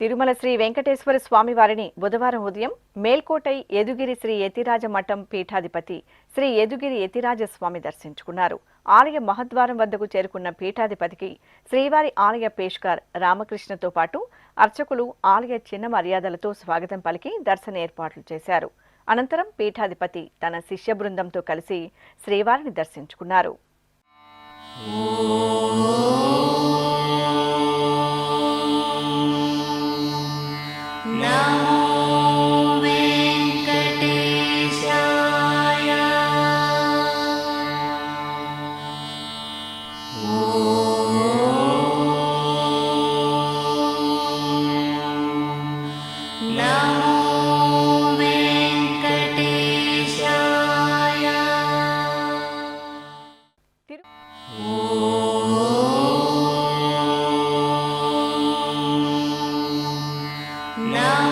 తిరుమల శ్రీ వెంకటేశ్వర స్వామి వారిని బుధవారం ఉదయం మేల్కోటై యదుగిరి శ్రీ యతిరాజ మఠం పీఠాధిపతి శ్రీ యదుగిరి యతిరాజ స్వామి దర్శించుకున్నారు. ఆలయ మహద్వారం వద్దకు చేరుకున్న పీఠాధిపతికి శ్రీవారి ఆలయ పేష్కార్ రామకృష్ణతో పాటు అర్చకులు ఆలయ చిన్న మర్యాదలతో స్వాగతం పలికి దర్శన ఏర్పాట్లు చేశారు. అనంతరం పీఠాధిపతి తన శిష్య బృందంతో కలిసి శ్రీవారిని దర్శించుకున్నారు. No.